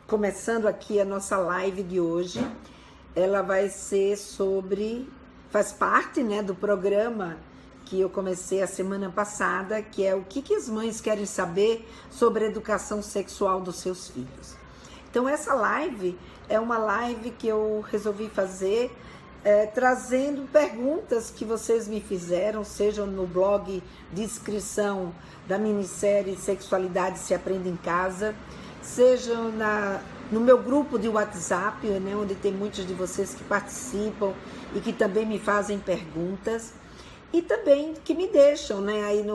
começando aqui a nossa live de hoje. Ela vai ser faz parte, né, do programa que eu comecei a semana passada, que é o que as mães querem saber sobre a educação sexual dos seus filhos. Então essa live é uma live que eu resolvi fazer trazendo perguntas que vocês me fizeram, sejam no blog de inscrição da minissérie Sexualidade se Aprende em Casa, sejam no meu grupo de WhatsApp, né, onde tem muitos de vocês que participam e que também me fazem perguntas, e também que me deixam, né, aí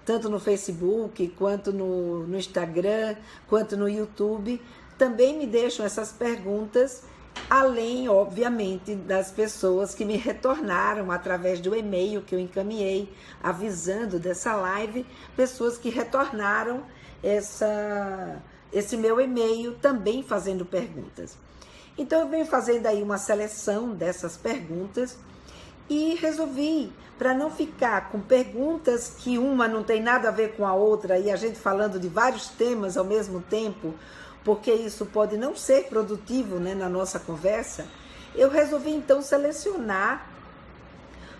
tanto no Facebook, quanto no Instagram, quanto no YouTube, também me deixam essas perguntas, além, obviamente, das pessoas que me retornaram através do e-mail que eu encaminhei, avisando dessa live, pessoas que retornaram esse meu e-mail também fazendo perguntas. Então eu venho fazendo aí uma seleção dessas perguntas e resolvi, para não ficar com perguntas que uma não tem nada a ver com a outra e a gente falando de vários temas ao mesmo tempo, porque isso pode não ser produtivo, né, na nossa conversa, eu resolvi então selecionar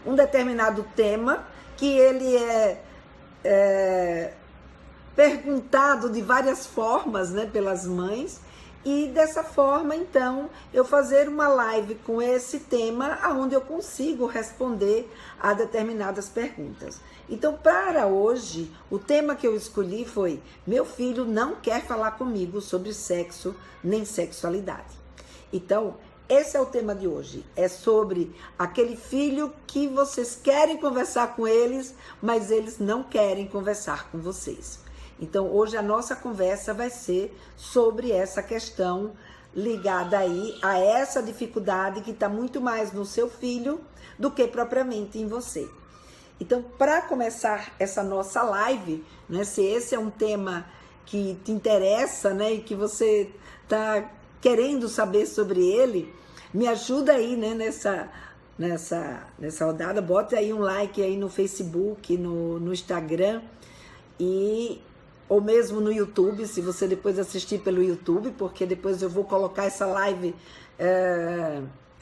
um determinado tema que ele é perguntado de várias formas, né, pelas mães, e dessa forma então eu fazer uma live com esse tema onde eu consigo responder a determinadas perguntas. Então, para hoje, o tema que eu escolhi foi: meu filho não quer falar comigo sobre sexo nem sexualidade. Então, esse é o tema de hoje. É sobre aquele filho que vocês querem conversar com eles, mas eles não querem conversar com vocês. Então, hoje a nossa conversa vai ser sobre essa questão ligada aí a essa dificuldade que está muito mais no seu filho do que propriamente em você. Então, para começar essa nossa live, né, se esse é um tema que te interessa, né, e que você está querendo saber sobre ele, me ajuda aí, né, nessa rodada, bota aí um like aí no Facebook, no Instagram, ou mesmo no YouTube, se você depois assistir pelo YouTube, porque depois eu vou colocar essa live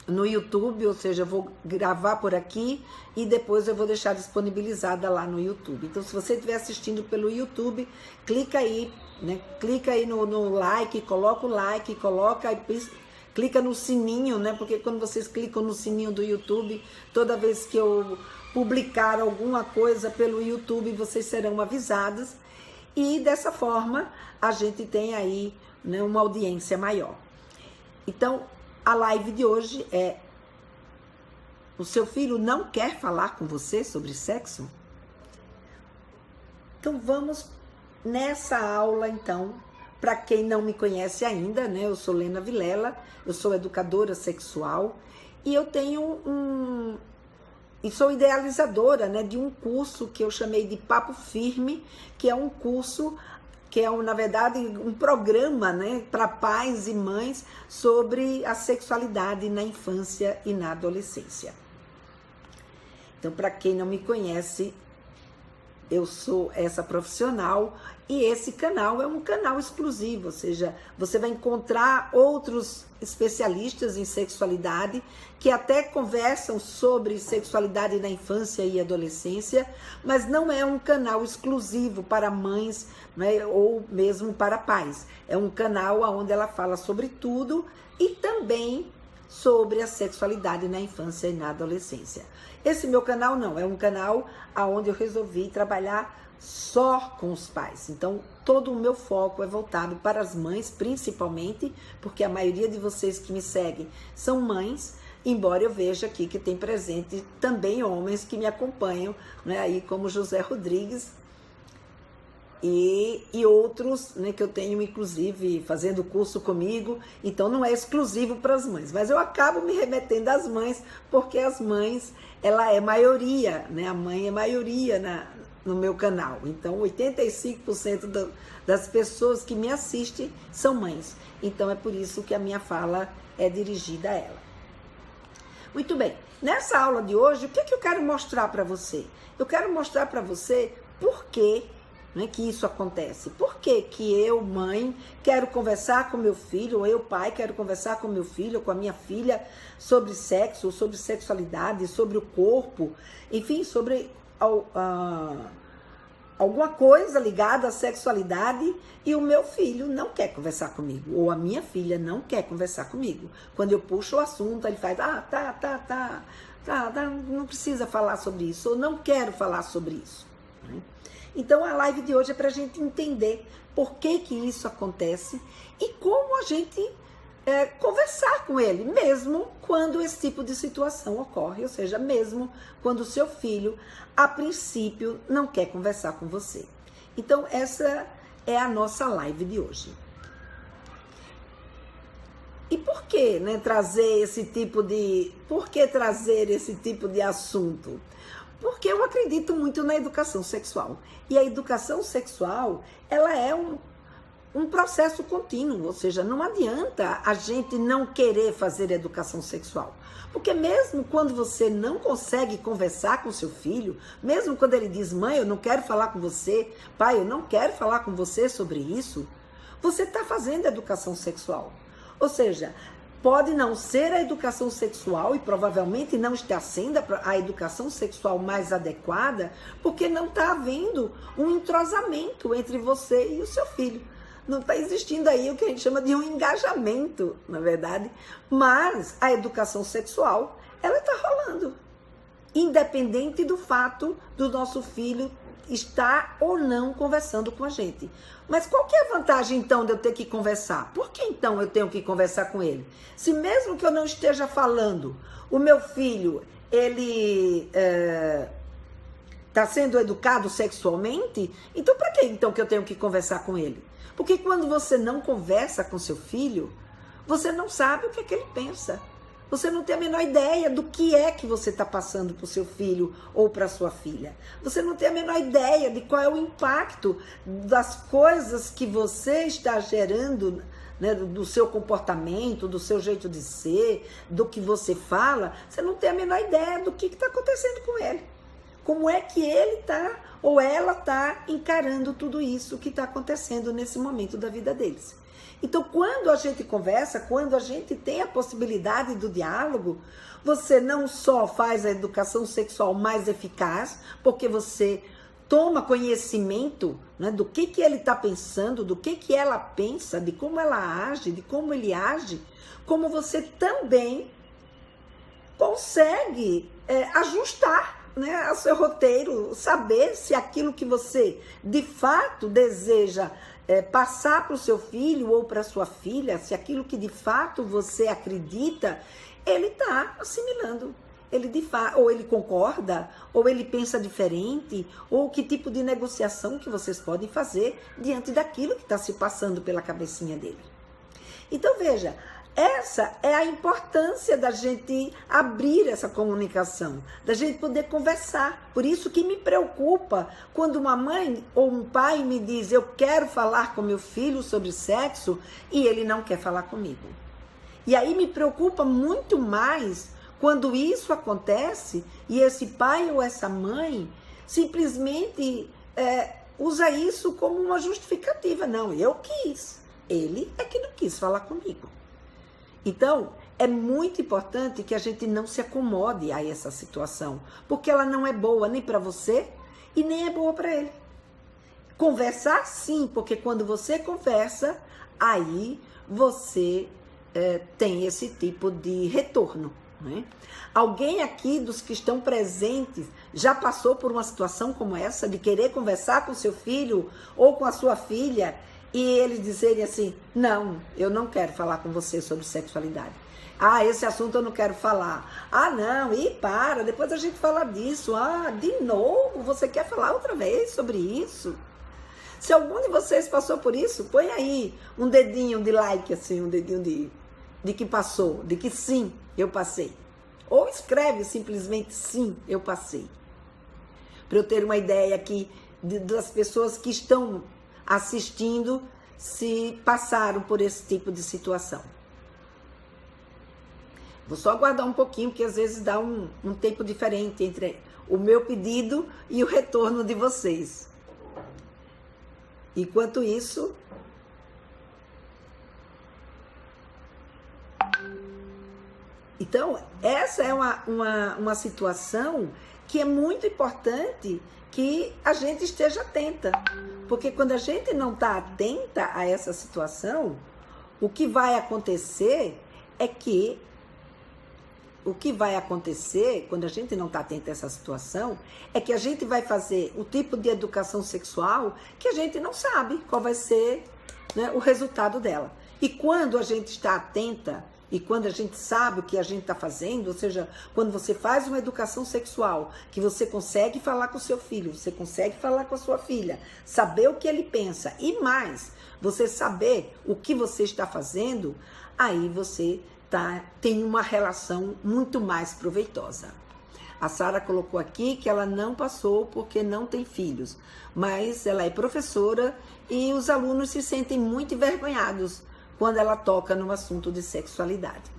no YouTube, ou seja, eu vou gravar por aqui e depois eu vou deixar disponibilizada lá no YouTube. Então, se você estiver assistindo pelo YouTube, clica aí, né? Clica aí no like, coloca o like, clica no sininho, né? Porque quando vocês clicam no sininho do YouTube, toda vez que eu publicar alguma coisa pelo YouTube, vocês serão avisados. E dessa forma, a gente tem aí, né, uma audiência maior. Então, a live de hoje é: o seu filho não quer falar com você sobre sexo? Então, vamos nessa aula, então. Para quem não me conhece ainda, né, eu sou Lena Vilela, eu sou educadora sexual e eu tenho e sou idealizadora, né, de um curso que eu chamei de Papo Firme, que é um curso, que é, na verdade, um programa, né, para pais e mães sobre a sexualidade na infância e na adolescência. Então, para quem não me conhece, eu sou essa profissional e esse canal é um canal exclusivo, ou seja, você vai encontrar outros especialistas em sexualidade que até conversam sobre sexualidade na infância e adolescência, mas não é um canal exclusivo para mães, né, ou mesmo para pais. É um canal onde ela fala sobre tudo e também sobre a sexualidade na infância e na adolescência. Esse meu canal não, é um canal onde eu resolvi trabalhar só com os pais. Então, todo o meu foco é voltado para as mães, principalmente, porque a maioria de vocês que me seguem são mães, embora eu veja aqui que tem presente também homens que me acompanham, né, aí como José Rodrigues e outros, né, que eu tenho inclusive fazendo curso comigo. Então não é exclusivo para as mães, mas eu acabo me remetendo às mães, porque as mães, ela é maioria, né, a mãe é maioria no meu canal. Então 85% das pessoas que me assistem são mães, então é por isso que a minha fala é dirigida a ela. Muito bem, nessa aula de hoje, o que eu quero mostrar para você? Eu quero mostrar para você por que né, que isso acontece? Por que que eu, mãe, quero conversar com meu filho, ou eu, pai, quero conversar com meu filho ou com a minha filha sobre sexo, sobre sexualidade, sobre o corpo, enfim, sobre alguma coisa ligada à sexualidade, e o meu filho não quer conversar comigo, ou a minha filha não quer conversar comigo. Quando eu puxo o assunto, ele faz, tá, não precisa falar sobre isso, ou não quero falar sobre isso. Então a live de hoje é para a gente entender por que que isso acontece e como a gente conversar com ele, mesmo quando esse tipo de situação ocorre, ou seja, mesmo quando o seu filho, a princípio, não quer conversar com você. Então essa é a nossa live de hoje. E por que, né, trazer esse tipo de assunto? Porque eu acredito muito na educação sexual. E a educação sexual, ela é um processo contínuo, ou seja, não adianta a gente não querer fazer educação sexual. Porque mesmo quando você não consegue conversar com seu filho, mesmo quando ele diz, mãe, eu não quero falar com você, pai, eu não quero falar com você sobre isso, você está fazendo educação sexual. Ou seja, pode não ser a educação sexual e provavelmente não está sendo a educação sexual mais adequada, porque não está havendo um entrosamento entre você e o seu filho. Não está existindo aí o que a gente chama de um engajamento, na verdade. Mas a educação sexual, ela está rolando. Independente do fato do nosso filho estar ou não conversando com a gente. Mas qual que é a vantagem, então, de eu ter que conversar? Por que, então, eu tenho que conversar com ele? Se mesmo que eu não esteja falando, o meu filho, ele está sendo educado sexualmente, então para que, então, que eu tenho que conversar com ele? Porque quando você não conversa com seu filho, você não sabe o que é que ele pensa. Você não tem a menor ideia do que é que você está passando para o seu filho ou para a sua filha. Você não tem a menor ideia de qual é o impacto das coisas que você está gerando, né, do seu comportamento, do seu jeito de ser, do que você fala. Você não tem a menor ideia do que está acontecendo com ele. Como é que ele está ou ela está encarando tudo isso que está acontecendo nesse momento da vida deles. Então, quando a gente conversa, quando a gente tem a possibilidade do diálogo, você não só faz a educação sexual mais eficaz, porque você toma conhecimento, né, do que ele está pensando, do que ela pensa, de como ela age, de como ele age, como você também consegue ajustar, né, o seu roteiro, saber se aquilo que você de fato deseja passar para o seu filho ou para a sua filha, se aquilo que de fato você acredita, ele está assimilando. Ou ele concorda, ou ele pensa diferente, ou que tipo de negociação que vocês podem fazer diante daquilo que está se passando pela cabecinha dele. Então veja, essa é a importância da gente abrir essa comunicação, da gente poder conversar. Por isso que me preocupa quando uma mãe ou um pai me diz, eu quero falar com meu filho sobre sexo, e ele não quer falar comigo. E aí me preocupa muito mais quando isso acontece e esse pai ou essa mãe simplesmente usa isso como uma justificativa. Não, eu quis, ele é que não quis falar comigo. Então, é muito importante que a gente não se acomode a essa situação, porque ela não é boa nem para você e nem é boa para ele. Conversar sim, porque quando você conversa, aí você tem esse tipo de retorno, né? Alguém aqui dos que estão presentes já passou por uma situação como essa, de querer conversar com seu filho ou com a sua filha, e eles dizerem assim, não, eu não quero falar com você sobre sexualidade. Ah, esse assunto eu não quero falar. Ah, não, para, depois a gente fala disso. Ah, de novo, você quer falar outra vez sobre isso? Se algum de vocês passou por isso, põe aí um dedinho de like, assim, um dedinho de que passou, de que sim, eu passei. Ou escreve simplesmente sim, eu passei. Para eu ter uma ideia aqui das pessoas que estão assistindo, se passaram por esse tipo de situação. Vou só aguardar um pouquinho, porque às vezes dá um tempo diferente entre o meu pedido e o retorno de vocês. Enquanto isso, então, essa é uma situação que é muito importante que a gente esteja atenta. Porque quando a gente não está atenta a essa situação, o que vai acontecer é que quando a gente não está atento a essa situação, é que a gente vai fazer o tipo de educação sexual que a gente não sabe qual vai ser, né, o resultado dela. E quando a gente está atenta, e quando a gente sabe o que a gente está fazendo, ou seja, quando você faz uma educação sexual, que você consegue falar com o seu filho, você consegue falar com a sua filha, saber o que ele pensa, e mais, você saber o que você está fazendo, aí você tem uma relação muito mais proveitosa. A Sara colocou aqui que ela não passou porque não tem filhos, mas ela é professora e os alunos se sentem muito envergonhados quando ela toca no assunto de sexualidade.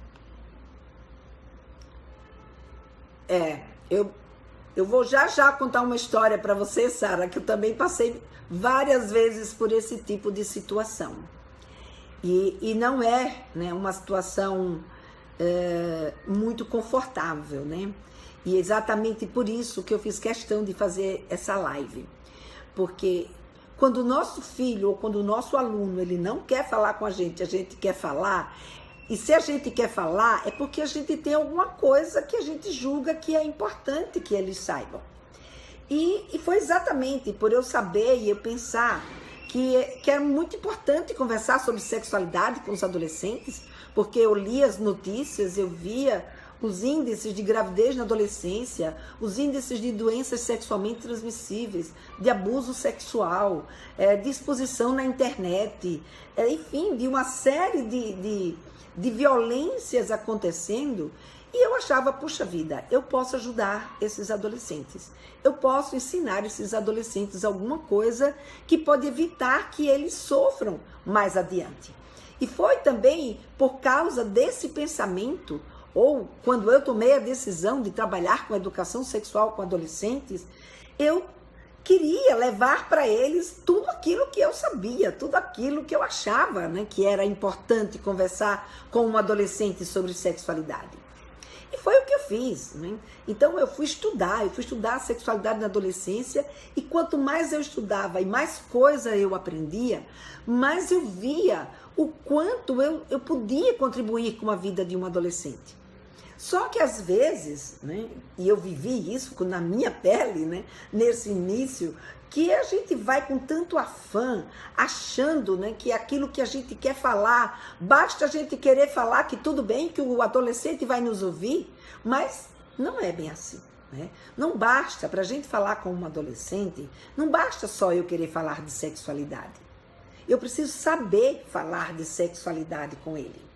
Eu vou já contar uma história para você, Sara, que eu também passei várias vezes por esse tipo de situação. E não é, né, uma situação muito confortável, né? E exatamente por isso que eu fiz questão de fazer essa live. Porque quando o nosso filho ou quando o nosso aluno ele não quer falar com a gente quer falar, e se a gente quer falar é porque a gente tem alguma coisa que a gente julga que é importante que eles saibam. E foi exatamente por eu saber e eu pensar que é muito importante conversar sobre sexualidade com os adolescentes, porque eu li as notícias, eu via os índices de gravidez na adolescência, os índices de doenças sexualmente transmissíveis, de abuso sexual, de exposição na internet, enfim, de uma série de violências acontecendo. E eu achava, puxa vida, eu posso ajudar esses adolescentes. Eu posso ensinar esses adolescentes alguma coisa que pode evitar que eles sofram mais adiante. E foi também por causa desse pensamento, ou quando eu tomei a decisão de trabalhar com educação sexual com adolescentes, eu queria levar para eles tudo aquilo que eu sabia, tudo aquilo que eu achava, né, que era importante conversar com um adolescente sobre sexualidade. E foi o que eu fiz, né? Então eu fui estudar a sexualidade na adolescência, e quanto mais eu estudava e mais coisa eu aprendia, mais eu via o quanto eu podia contribuir com a vida de um adolescente. Só que às vezes, né, e eu vivi isso na minha pele, né, nesse início, que a gente vai com tanto afã, achando, né, que aquilo que a gente quer falar, basta a gente querer falar que tudo bem, que o adolescente vai nos ouvir, mas não é bem assim, né? Não basta, para a gente falar com um adolescente, não basta só eu querer falar de sexualidade. Eu preciso saber falar de sexualidade com ele.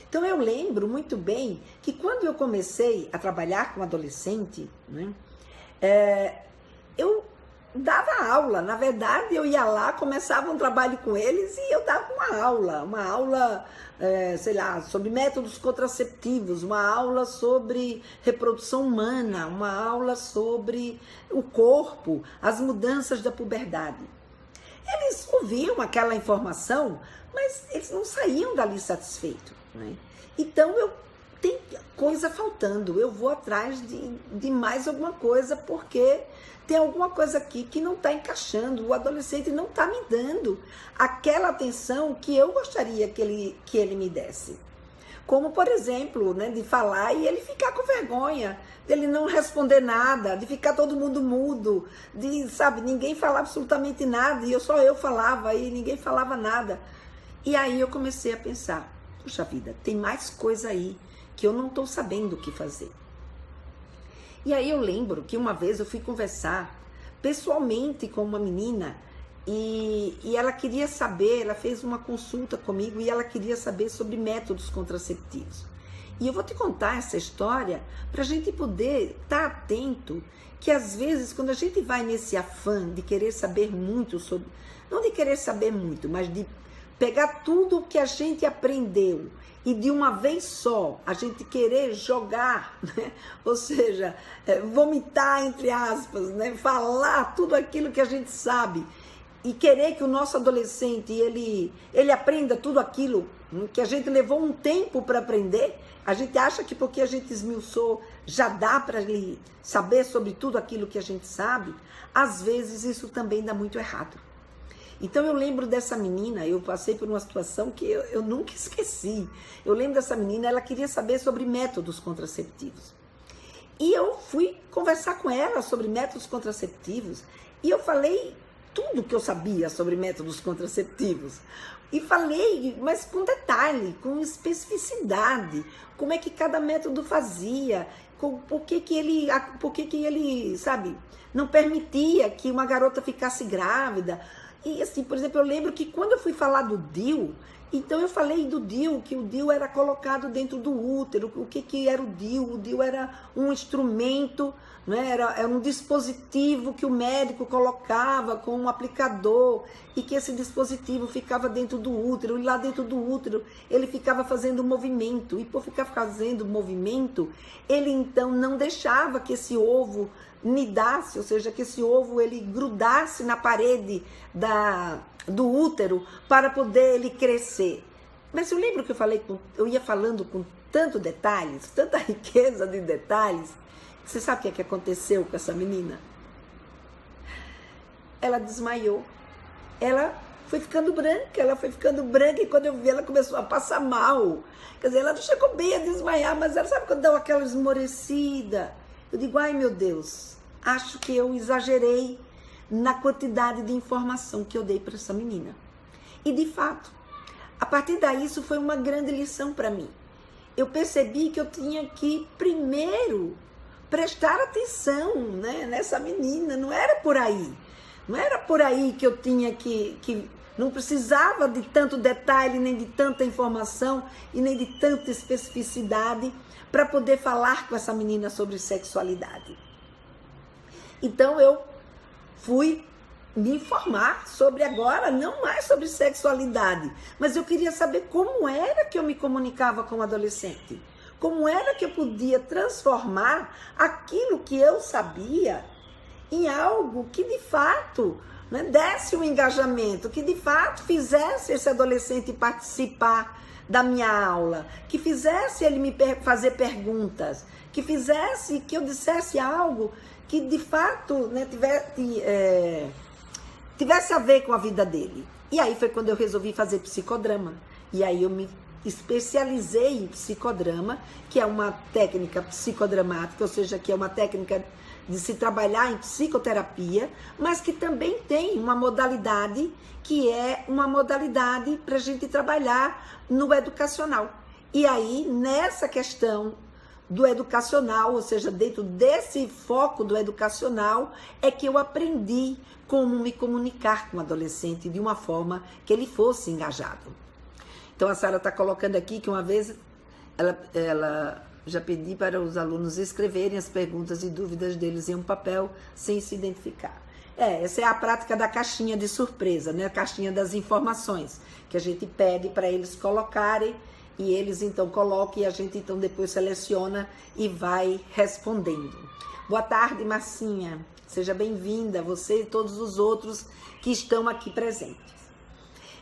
Então eu lembro muito bem que quando eu comecei a trabalhar com adolescente, né, eu dava aula. Na verdade, eu ia lá, começava um trabalho com eles e eu dava uma aula, sei lá, sobre métodos contraceptivos, uma aula sobre reprodução humana, uma aula sobre o corpo, as mudanças da puberdade. Eles ouviam aquela informação, mas eles não saíam dali satisfeitos, né? Então tem coisa faltando, eu vou atrás de mais alguma coisa, porque tem alguma coisa aqui que não está encaixando, o adolescente não está me dando aquela atenção que eu gostaria que ele me desse. Como, por exemplo, né, de falar e ele ficar com vergonha, dele não responder nada, de ficar todo mundo mudo, de, sabe, ninguém falar absolutamente nada, e só eu falava e ninguém falava nada. E aí eu comecei a pensar, puxa vida, tem mais coisa aí que eu não estou sabendo o que fazer. E aí eu lembro que uma vez eu fui conversar pessoalmente com uma menina e ela queria saber, ela fez uma consulta comigo e ela queria saber sobre métodos contraceptivos. E eu vou te contar essa história para a gente poder estar atento que às vezes quando a gente vai nesse afã de querer saber muito sobre, não de querer saber muito, mas de pegar tudo o que a gente aprendeu e de uma vez só a gente querer jogar, né? Ou seja, vomitar entre aspas, né? Falar tudo aquilo que a gente sabe e querer que o nosso adolescente ele aprenda tudo aquilo que a gente levou um tempo para aprender. A gente acha que porque a gente esmiuçou já dá para ele saber sobre tudo aquilo que a gente sabe. Às vezes isso também dá muito errado. Então eu lembro dessa menina, eu passei por uma situação que eu nunca esqueci. Eu lembro dessa menina, ela queria saber sobre métodos contraceptivos. E eu fui conversar com ela sobre métodos contraceptivos e eu falei tudo que eu sabia sobre métodos contraceptivos. E falei, mas com detalhe, com especificidade, como é que cada método fazia, por que ele, sabe, não permitia que uma garota ficasse grávida. E assim, por exemplo, eu lembro que quando eu fui falar do DIU, então eu falei do DIU, que o DIU era colocado dentro do útero. O que era o DIU? O DIU era um instrumento, né? Era um dispositivo que o médico colocava com um aplicador e que esse dispositivo ficava dentro do útero. E lá dentro do útero ele ficava fazendo movimento. E por ficar fazendo movimento, ele então não deixava que esse ovo nidasse, ou seja, que esse ovo ele grudasse na parede do útero para poder ele crescer. Mas eu lembro que eu ia falando com tanto detalhes, tanta riqueza de detalhes. Você sabe o que aconteceu com essa menina? Ela desmaiou. Ela foi ficando branca e quando eu vi ela começou a passar mal. Quer dizer, ela não chegou bem a desmaiar, mas ela sabe quando dá aquela esmorecida. Eu digo, ai meu Deus, acho que eu exagerei na quantidade de informação que eu dei para essa menina. E de fato, a partir daí isso foi uma grande lição para mim. Eu percebi que eu tinha que primeiro prestar atenção, né, nessa menina, não era por aí. Não era por aí que eu tinha que não precisava de tanto detalhe, nem de tanta informação e nem de tanta especificidade para poder falar com essa menina sobre sexualidade. Então eu fui me informar sobre agora, não mais sobre sexualidade, mas eu queria saber como era que eu me comunicava com o adolescente, como era que eu podia transformar aquilo que eu sabia em algo que de fato, né, desse um engajamento, que de fato fizesse esse adolescente participar da minha aula, que fizesse ele me fazer perguntas, que fizesse que eu dissesse algo que de fato, né, tivesse a ver com a vida dele. E aí foi quando eu resolvi fazer psicodrama. E aí eu me especializei em psicodrama, que é uma técnica psicodramática, ou seja, que é uma técnica de se trabalhar em psicoterapia, mas que também tem uma modalidade que é uma modalidade para a gente trabalhar no educacional. E aí, nessa questão do educacional, ou seja, dentro desse foco do educacional, é que eu aprendi como me comunicar com o adolescente de uma forma que ele fosse engajado. Então a Sara está colocando aqui que uma vez ela já pedi para os alunos escreverem as perguntas e dúvidas deles em um papel sem se identificar. Essa é a prática da caixinha de surpresa, né? A caixinha das informações, que a gente pede para eles colocarem e eles então colocam e a gente então depois seleciona e vai respondendo. Boa tarde, Marcinha. Seja bem-vinda, você e todos os outros que estão aqui presentes.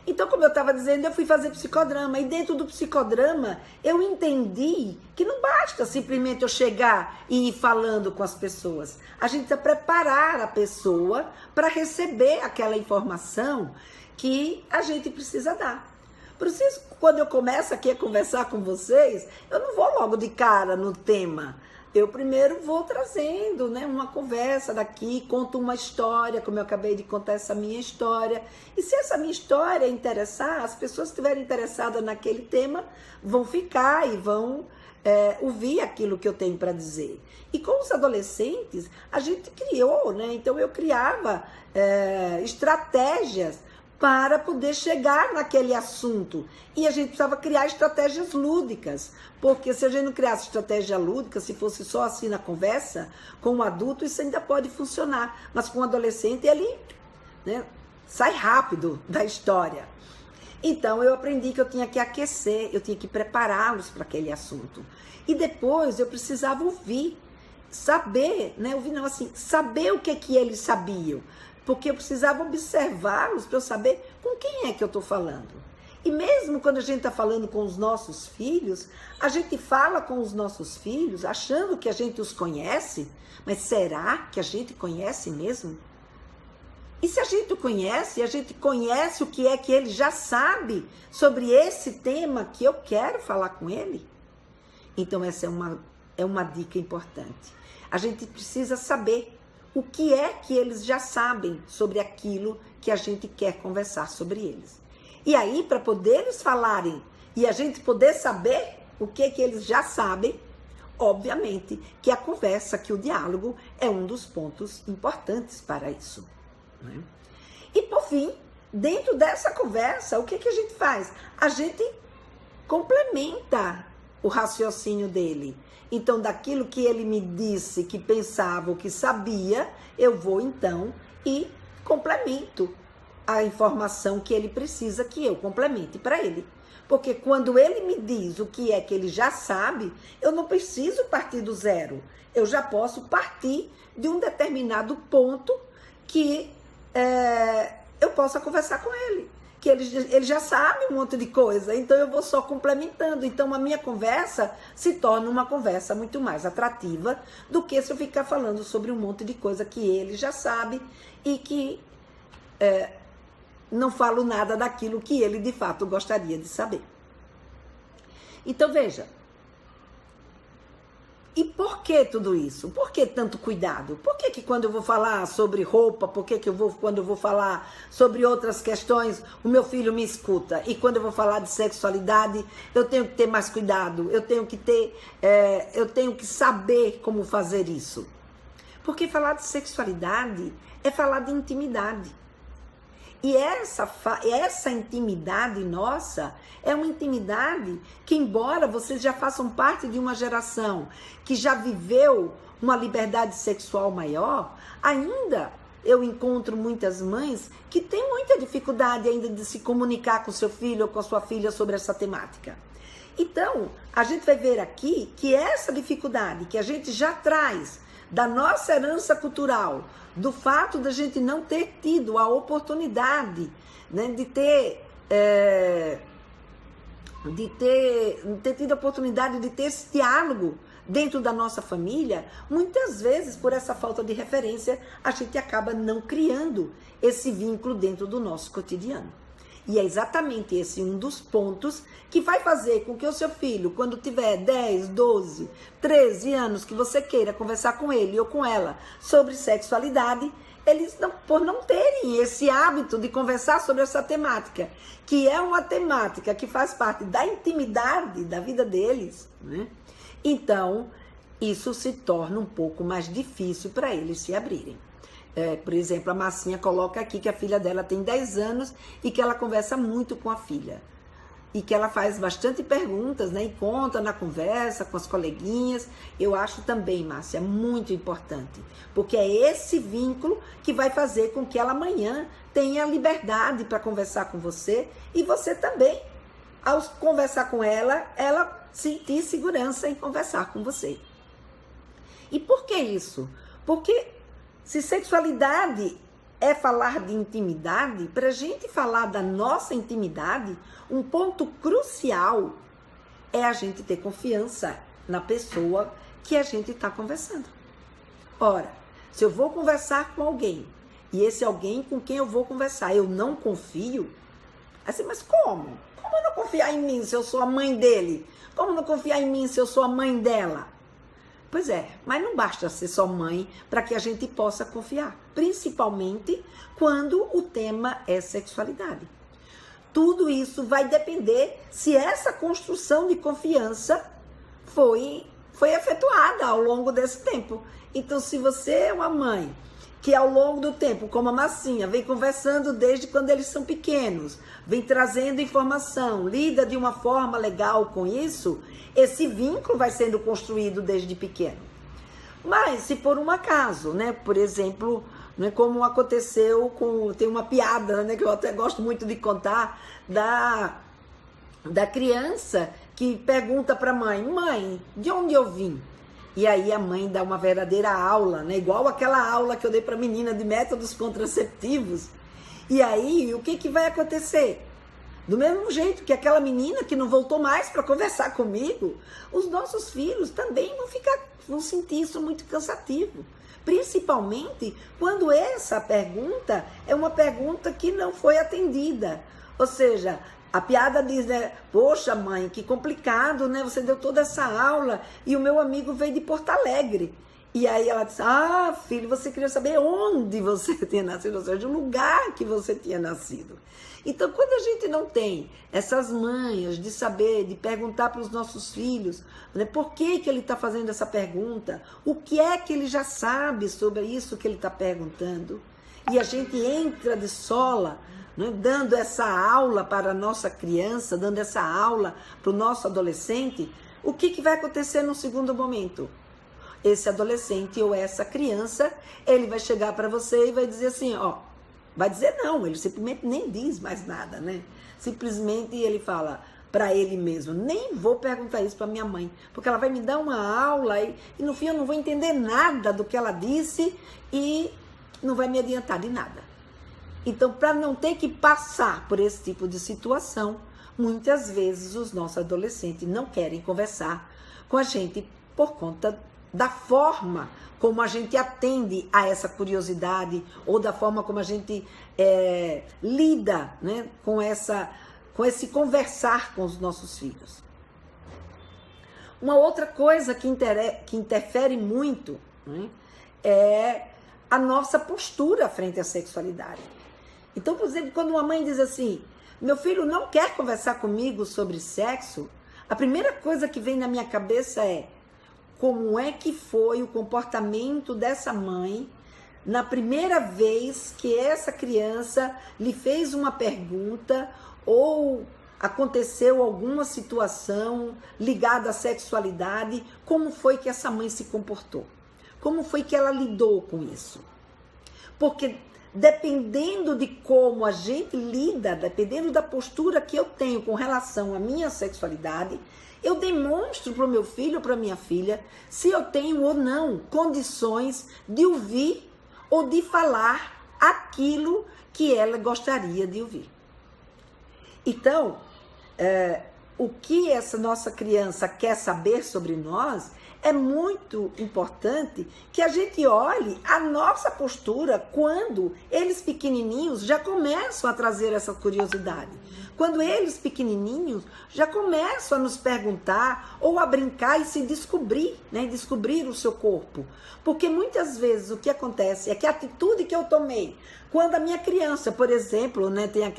Então, como eu estava dizendo, eu fui fazer psicodrama e dentro do psicodrama eu entendi que não basta simplesmente eu chegar e ir falando com as pessoas. A gente precisa preparar a pessoa para receber aquela informação que a gente precisa dar. Por isso, quando eu começo aqui a conversar com vocês, eu não vou logo de cara no tema. Eu primeiro vou trazendo, né, uma conversa daqui, conto uma história, como eu acabei de contar essa minha história. E se essa minha história interessar, as pessoas que estiverem interessadas naquele tema vão ficar e vão ouvir aquilo que eu tenho para dizer. E com os adolescentes, a gente criou, né? Então eu criava estratégias para poder chegar naquele assunto. E a gente precisava criar estratégias lúdicas, porque se a gente não criasse estratégia lúdica, se fosse só assim na conversa, com um adulto isso ainda pode funcionar, mas com um adolescente ele, né, sai rápido da história. Então eu aprendi que eu tinha que aquecer, eu tinha que prepará-los para aquele assunto. E depois eu precisava ouvir, saber, né, ouvir não assim, saber o que eles sabiam. porque eu precisava observá-los para eu saber com quem é que eu estou falando. E mesmo quando a gente está falando com os nossos filhos, a gente fala com os nossos filhos achando que a gente os conhece, mas será que a gente conhece mesmo? E se a gente conhece o que é que ele já sabe sobre esse tema que eu quero falar com ele? Então essa é uma dica importante. A gente precisa saber o que é que eles já sabem sobre aquilo que a gente quer conversar sobre eles. E aí, para poder eles falarem e a gente poder saber o que é que eles já sabem, obviamente que a conversa, que o diálogo é um dos pontos importantes para isso, né? E por fim, dentro dessa conversa, o que que a gente faz? A gente complementa o raciocínio dele. Então, daquilo que ele me disse, que pensava, ou que sabia, eu vou então e complemento a informação que ele precisa que eu complemente para ele. Porque quando ele me diz o que é que ele já sabe, eu não preciso partir do zero. Eu já posso partir de um determinado ponto que eu possa conversar com ele. Que ele já sabe um monte de coisa, então eu vou só complementando. Então a minha conversa se torna uma conversa muito mais atrativa do que se eu ficar falando sobre um monte de coisa que ele já sabe e que não falo nada daquilo que ele de fato gostaria de saber. Então veja, e por que tudo isso? Por que tanto cuidado? Por que quando eu vou falar sobre roupa, quando eu vou falar sobre outras questões, o meu filho me escuta? E quando eu vou falar de sexualidade, eu tenho que ter mais cuidado, eu tenho que saber como fazer isso. Porque falar de sexualidade é falar de intimidade. E essa intimidade nossa é uma intimidade que, embora vocês já façam parte de uma geração que já viveu uma liberdade sexual maior, ainda eu encontro muitas mães que têm muita dificuldade ainda de se comunicar com seu filho ou com a sua filha sobre essa temática. Então, a gente vai ver aqui que essa dificuldade que a gente já traz da nossa herança cultural, do fato da gente não ter tido a oportunidade, né, de ter tido a oportunidade de ter esse diálogo dentro da nossa família, muitas vezes por essa falta de referência, a gente acaba não criando esse vínculo dentro do nosso cotidiano. E é exatamente esse um dos pontos que vai fazer com que o seu filho, quando tiver 10, 12, 13 anos, que você queira conversar com ele ou com ela sobre sexualidade, eles, por não terem esse hábito de conversar sobre essa temática, que é uma temática que faz parte da intimidade da vida deles, né? Então, isso se torna um pouco mais difícil para eles se abrirem. Por exemplo, a Massinha coloca aqui que a filha dela tem 10 anos e que ela conversa muito com a filha. E que ela faz bastante perguntas, né? E conta na conversa com as coleguinhas. Eu acho também, Márcia, muito importante. Porque é esse vínculo que vai fazer com que ela amanhã tenha liberdade para conversar com você. E você também, ao conversar com ela sentir segurança em conversar com você. E por que isso? Porque se sexualidade é falar de intimidade, para a gente falar da nossa intimidade, um ponto crucial é a gente ter confiança na pessoa que a gente está conversando. Ora, se eu vou conversar com alguém, e esse alguém com quem eu vou conversar, eu não confio, assim, mas como? Como eu não confiar em mim se eu sou a mãe dele? Como não confiar em mim se eu sou a mãe dela? Pois é, mas não basta ser só mãe para que a gente possa confiar, principalmente quando o tema é sexualidade. Tudo isso vai depender se essa construção de confiança foi efetuada ao longo desse tempo. Então, se você é uma mãe que ao longo do tempo, como a Massinha, vem conversando desde quando eles são pequenos, vem trazendo informação, lida de uma forma legal com isso, esse vínculo vai sendo construído desde pequeno. Mas se por um acaso, né, por exemplo, né, como aconteceu tem uma piada, né, que eu até gosto muito de contar, da criança que pergunta para a mãe, mãe, de onde eu vim? E aí a mãe dá uma verdadeira aula, né? Igual aquela aula que eu dei para a menina de métodos contraceptivos. E aí, o que vai acontecer? Do mesmo jeito que aquela menina que não voltou mais para conversar comigo, os nossos filhos também vão sentir isso muito cansativo. Principalmente quando essa pergunta é uma pergunta que não foi atendida. Ou seja, a piada diz, né? Poxa, mãe, que complicado, né? Você deu toda essa aula e o meu amigo veio de Porto Alegre. E aí ela disse, ah, filho, você queria saber onde você tinha nascido, ou seja, o lugar que você tinha nascido. Então, quando a gente não tem essas manhas de saber, de perguntar para os nossos filhos, né, por que ele está fazendo essa pergunta, o que é que ele já sabe sobre isso que ele está perguntando, e a gente entra de sola, né, dando essa aula para a nossa criança, dando essa aula para o nosso adolescente, o que vai acontecer no segundo momento? Esse adolescente ou essa criança, ele vai chegar para você e vai dizer assim, ó, vai dizer não, ele simplesmente nem diz mais nada, né? Simplesmente ele fala para ele mesmo, nem vou perguntar isso para minha mãe, porque ela vai me dar uma aula e no fim eu não vou entender nada do que ela disse e não vai me adiantar de nada. Então, para não ter que passar por esse tipo de situação, muitas vezes os nossos adolescentes não querem conversar com a gente por conta da forma como a gente atende a essa curiosidade ou da forma como a gente lida, né, com esse conversar com os nossos filhos. Uma outra coisa que interfere muito, né, é a nossa postura frente à sexualidade. Então, por exemplo, quando uma mãe diz assim, meu filho não quer conversar comigo sobre sexo, a primeira coisa que vem na minha cabeça é, como é que foi o comportamento dessa mãe na primeira vez que essa criança lhe fez uma pergunta ou aconteceu alguma situação ligada à sexualidade, como foi que essa mãe se comportou? Como foi que ela lidou com isso? Porque dependendo de como a gente lida, dependendo da postura que eu tenho com relação à minha sexualidade, eu demonstro para o meu filho ou para a minha filha se eu tenho ou não condições de ouvir ou de falar aquilo que ela gostaria de ouvir. Então, o que essa nossa criança quer saber sobre nós, é muito importante que a gente olhe a nossa postura quando eles pequenininhos já começam a trazer essa curiosidade. Quando eles pequenininhos já começam a nos perguntar ou a brincar e se descobrir, né? Descobrir o seu corpo. Porque muitas vezes o que acontece é que a atitude que eu tomei quando a minha criança, por exemplo, né, teve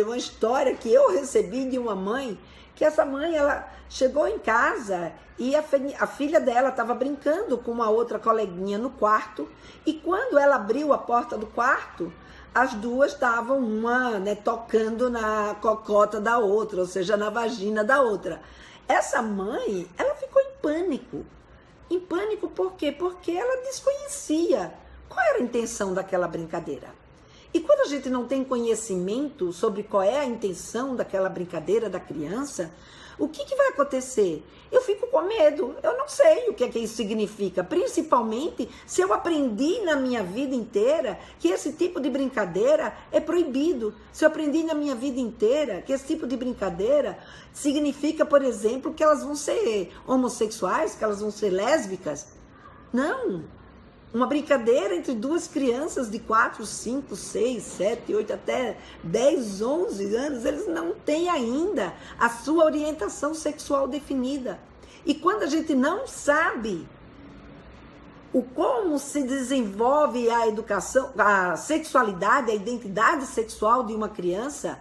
uma história que eu recebi de uma mãe, que essa mãe, ela chegou em casa e a filha dela estava brincando com uma outra coleguinha no quarto, e quando ela abriu a porta do quarto, as duas estavam uma, né, tocando na cocota da outra, ou seja, na vagina da outra. Essa mãe, ela ficou em pânico. Em pânico por quê? Porque ela desconhecia qual era a intenção daquela brincadeira. E quando a gente não tem conhecimento sobre qual é a intenção daquela brincadeira da criança, o que vai acontecer? Eu fico com medo, eu não sei o que é que isso significa, principalmente se eu aprendi na minha vida inteira que esse tipo de brincadeira é proibido. Se eu aprendi na minha vida inteira que esse tipo de brincadeira significa, por exemplo, que elas vão ser homossexuais, que elas vão ser lésbicas. Não! Uma brincadeira entre duas crianças de 4, 5, 6, 7, 8, até 10, 11 anos, eles não têm ainda a sua orientação sexual definida. E quando a gente não sabe como se desenvolve a educação, a sexualidade, a identidade sexual de uma criança,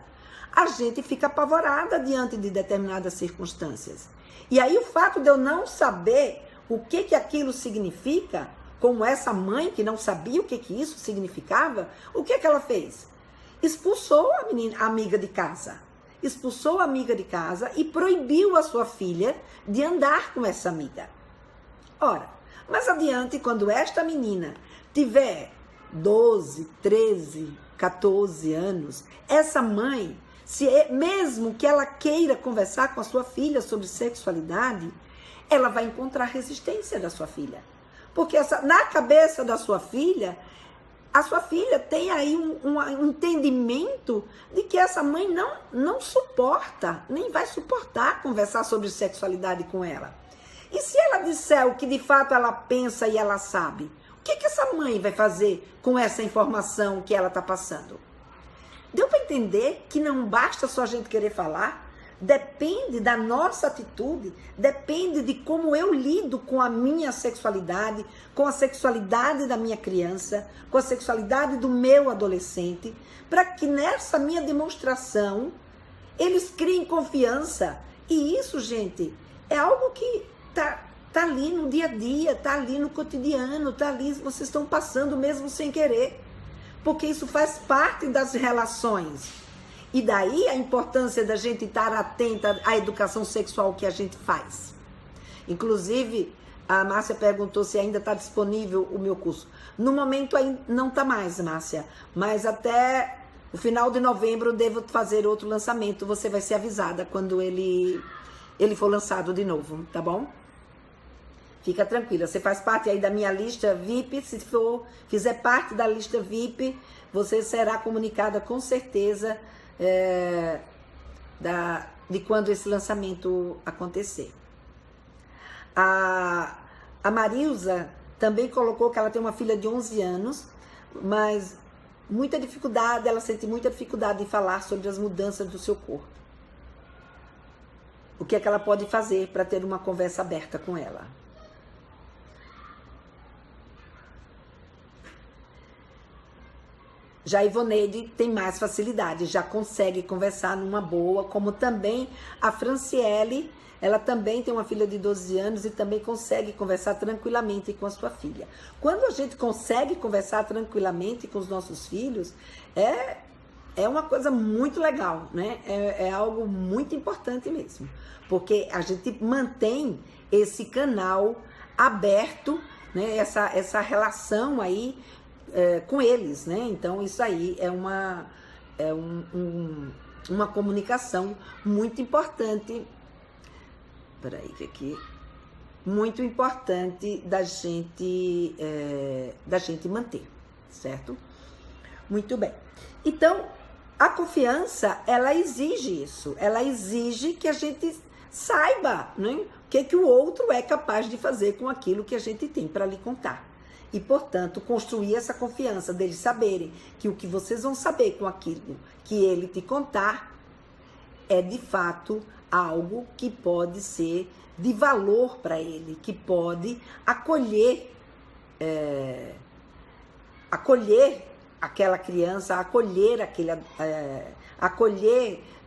a gente fica apavorada diante de determinadas circunstâncias. E aí o fato de eu não saber o que aquilo significa, como essa mãe que não sabia o que isso significava, o que ela fez? Expulsou a amiga de casa. Expulsou a amiga de casa e proibiu a sua filha de andar com essa amiga. Ora, mais adiante, quando esta menina tiver 12, 13, 14 anos, essa mãe, mesmo que ela queira conversar com a sua filha sobre sexualidade, ela vai encontrar resistência da sua filha. Porque na cabeça da sua filha, a sua filha tem aí um entendimento de que essa mãe não suporta, nem vai suportar conversar sobre sexualidade com ela. E se ela disser o que de fato ela pensa e ela sabe, o que essa mãe vai fazer com essa informação que ela está passando? Deu para entender que não basta só a gente querer falar? Depende da nossa atitude, depende de como eu lido com a minha sexualidade, com a sexualidade da minha criança, com a sexualidade do meu adolescente, para que nessa minha demonstração eles criem confiança. E isso, gente, é algo que tá ali no dia a dia, tá ali no cotidiano, tá ali, vocês estão passando mesmo sem querer, porque isso faz parte das relações. E daí a importância da gente estar atenta à educação sexual que a gente faz. Inclusive, a Márcia perguntou se ainda está disponível o meu curso. No momento ainda não está mais, Márcia, mas até o final de novembro eu devo fazer outro lançamento. Você vai ser avisada quando ele for lançado de novo, tá bom? Fica tranquila, você faz parte aí da minha lista VIP. Se fizer parte da lista VIP, você será comunicada com certeza de quando esse lançamento acontecer. A Marilza também colocou que ela tem uma filha de 11 anos, mas ela sente muita dificuldade em falar sobre as mudanças do seu corpo. O que é que ela pode fazer para ter uma conversa aberta com ela? Já a Ivoneide tem mais facilidade, já consegue conversar numa boa, como também a Franciele, ela também tem uma filha de 12 anos e também consegue conversar tranquilamente com a sua filha. Quando a gente consegue conversar tranquilamente com os nossos filhos, é uma coisa muito legal, né? É algo muito importante mesmo, porque a gente mantém esse canal aberto, né? Essa relação aí com eles, né? Então isso aí é uma comunicação muito importante. Peraí, que aqui muito importante da gente manter, certo? Muito bem. Então a confiança, ela exige isso. Ela exige que a gente saiba, né, o que o outro é capaz de fazer com aquilo que a gente tem para lhe contar. E, portanto, construir essa confiança deles saberem que o que vocês vão saber com aquilo que ele te contar é, de fato, algo que pode ser de valor para ele, que pode acolher aquela criança, acolher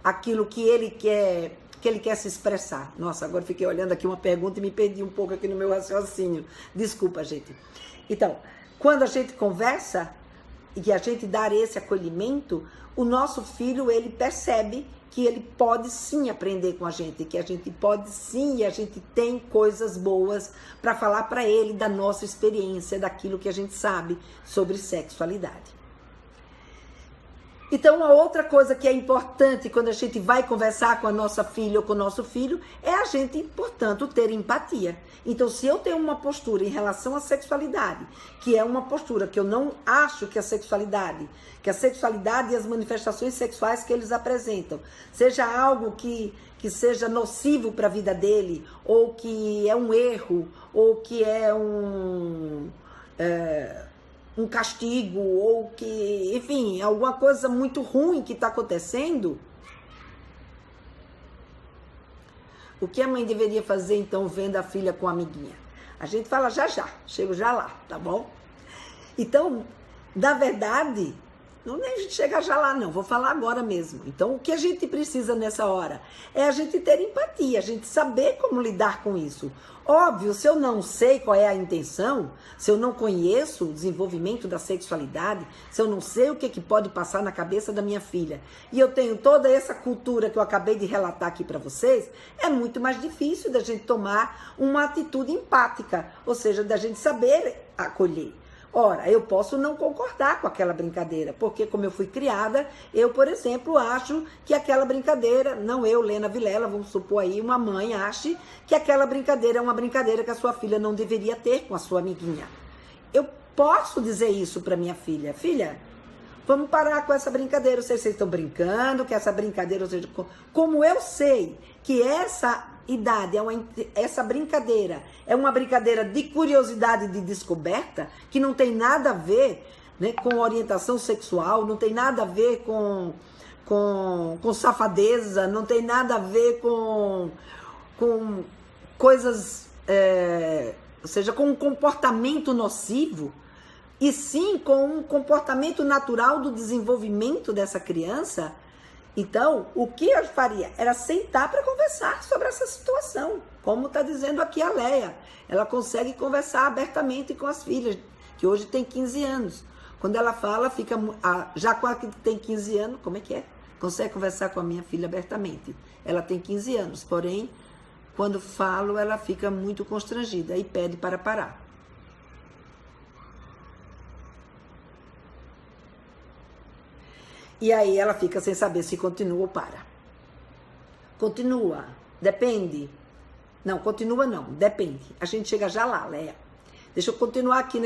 aquilo que ele quer se expressar. Nossa, agora fiquei olhando aqui uma pergunta e me perdi um pouco aqui no meu raciocínio. Desculpa, gente. Então, quando a gente conversa e que a gente dá esse acolhimento, o nosso filho, ele percebe que ele pode sim aprender com a gente, que a gente pode sim, e a gente tem coisas boas para falar para ele da nossa experiência, daquilo que a gente sabe sobre sexualidade. Então, a outra coisa que é importante quando a gente vai conversar com a nossa filha ou com o nosso filho é a gente, portanto, ter empatia. Então, se eu tenho uma postura em relação à sexualidade, que é uma postura que eu não acho que a sexualidade e as manifestações sexuais que eles apresentam, seja algo que seja nocivo para a vida dele, ou que é um erro, ou que é um castigo, ou que, enfim, alguma coisa muito ruim que está acontecendo, o que a mãe deveria fazer, então, vendo a filha com a amiguinha? A gente fala já, chego já lá, tá bom? Então, na verdade, não nem a gente chega já lá, não, vou falar agora mesmo. Então, o que a gente precisa nessa hora é a gente ter empatia, a gente saber como lidar com isso. Óbvio, se eu não sei qual é a intenção, se eu não conheço o desenvolvimento da sexualidade, se eu não sei o que pode passar na cabeça da minha filha, e eu tenho toda essa cultura que eu acabei de relatar aqui para vocês, é muito mais difícil da gente tomar uma atitude empática, ou seja, da gente saber acolher. Ora, eu posso não concordar com aquela brincadeira, porque como eu fui criada, eu, por exemplo, acho que aquela brincadeira, não eu, Lena Vilela, vamos supor aí, uma mãe ache que aquela brincadeira é uma brincadeira que a sua filha não deveria ter com a sua amiguinha. Eu posso dizer isso para minha filha: filha, vamos parar com essa brincadeira, eu sei que vocês estão brincando, que essa brincadeira, ou seja, como eu sei que essa idade, essa brincadeira é uma brincadeira de curiosidade, de descoberta, que não tem nada a ver, né, com orientação sexual, não tem nada a ver com safadeza, não tem nada a ver com coisas, ou seja, com um comportamento nocivo, e sim com um comportamento natural do desenvolvimento dessa criança. Então, o que eu faria era sentar para conversar sobre essa situação, como está dizendo aqui a Leia. Ela consegue conversar abertamente com as filhas, que hoje tem 15 anos. Quando ela fala, fica já com a que tem 15 anos, como é que é? Consegue conversar com a minha filha abertamente. Ela tem 15 anos, porém, quando falo, ela fica muito constrangida e pede para parar. E aí ela fica sem saber se continua ou para. Continua, depende. Não, continua não, depende. A gente chega já lá, Leia. Deixa eu continuar aqui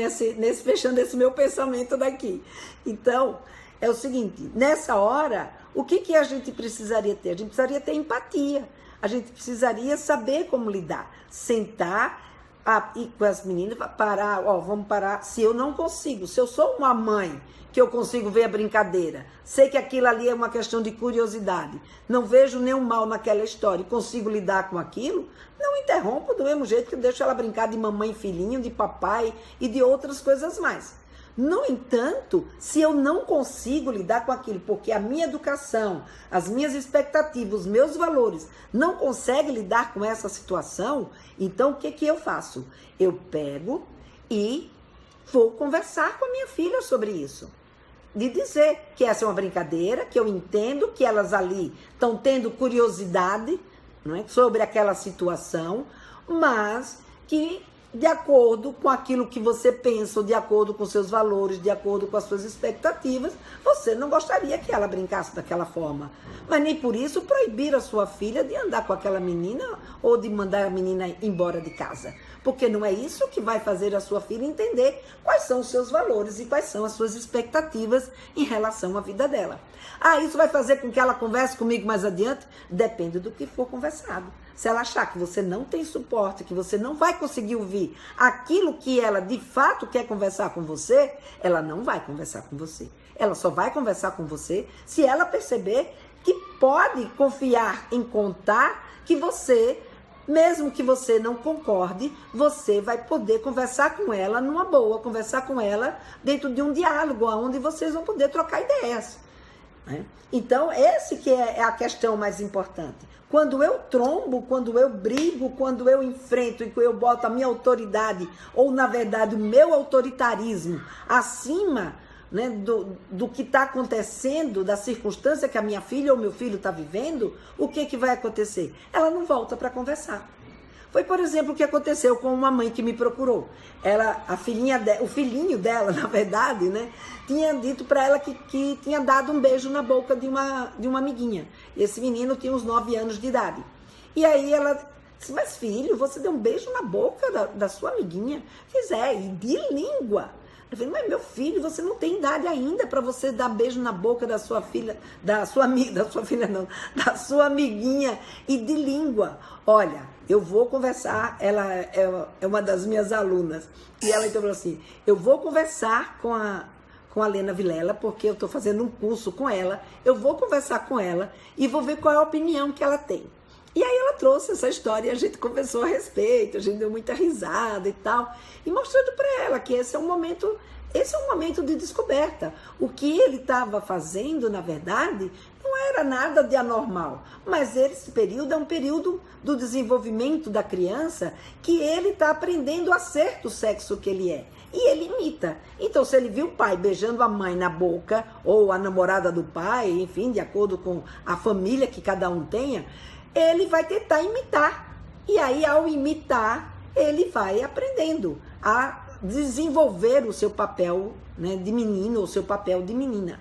fechando esse meu pensamento daqui. Então, é o seguinte, nessa hora, o que a gente precisaria ter? A gente precisaria ter empatia. A gente precisaria saber como lidar. Sentar e com as meninas, parar, vamos parar. Se eu não consigo, se eu sou uma mãe que eu consigo ver a brincadeira, sei que aquilo ali é uma questão de curiosidade, não vejo nenhum mal naquela história e consigo lidar com aquilo, não interrompo do mesmo jeito que eu deixo ela brincar de mamãe e filhinho, de papai e de outras coisas mais. No entanto, se eu não consigo lidar com aquilo, porque a minha educação, as minhas expectativas, os meus valores não conseguem lidar com essa situação, então o que eu faço? Eu pego e vou conversar com a minha filha sobre isso. De dizer que essa é uma brincadeira, que eu entendo que elas ali estão tendo curiosidade, não é, sobre aquela situação, mas que de acordo com aquilo que você pensa, de acordo com seus valores, de acordo com as suas expectativas, você não gostaria que ela brincasse daquela forma. Mas nem por isso proibir a sua filha de andar com aquela menina ou de mandar a menina embora de casa. Porque não é isso que vai fazer a sua filha entender quais são os seus valores e quais são as suas expectativas em relação à vida dela. Isso vai fazer com que ela converse comigo mais adiante? Depende do que for conversado. Se ela achar que você não tem suporte, que você não vai conseguir ouvir aquilo que ela de fato quer conversar com você, ela não vai conversar com você. Ela só vai conversar com você se ela perceber que pode confiar em contar que você, mesmo que você não concorde, você vai poder conversar com ela numa boa, conversar com ela dentro de um diálogo, onde vocês vão poder trocar ideias. Então, esse que é a questão mais importante. Quando eu trombo, quando eu brigo, quando eu enfrento e quando eu boto a minha autoridade, ou na verdade o meu autoritarismo, acima, né, do que está acontecendo, da circunstância que a minha filha ou meu filho está vivendo, o que vai acontecer? Ela não volta para conversar. Foi, por exemplo, o que aconteceu com uma mãe que me procurou. O filhinho dela, na verdade, né, tinha dito para ela que tinha dado um beijo na boca de uma amiguinha. Esse menino tinha uns 9 anos de idade. E aí ela disse: mas filho, você deu um beijo na boca da sua amiguinha? Fiz, e de língua. Eu falei: mas meu filho, você não tem idade ainda para você dar beijo na boca da sua filha, da sua sua amiguinha, e de língua. Olha, eu vou conversar, ela é uma das minhas alunas, e ela então falou assim: eu vou conversar com a Lena Vilela, porque eu estou fazendo um curso com ela, eu vou conversar com ela e vou ver qual é a opinião que ela tem. E aí ela trouxe essa história e a gente conversou a respeito, a gente deu muita risada e tal, e mostrando para ela que esse é um momento de descoberta. O que ele estava fazendo, na verdade, não era nada de anormal, mas esse período é um período do desenvolvimento da criança que ele está aprendendo a ser do sexo que ele é. E ele imita. Então, se ele viu o pai beijando a mãe na boca, ou a namorada do pai, enfim, de acordo com a família que cada um tenha, ele vai tentar imitar. E aí, ao imitar, ele vai aprendendo a desenvolver o seu papel, né, de menino ou seu papel de menina.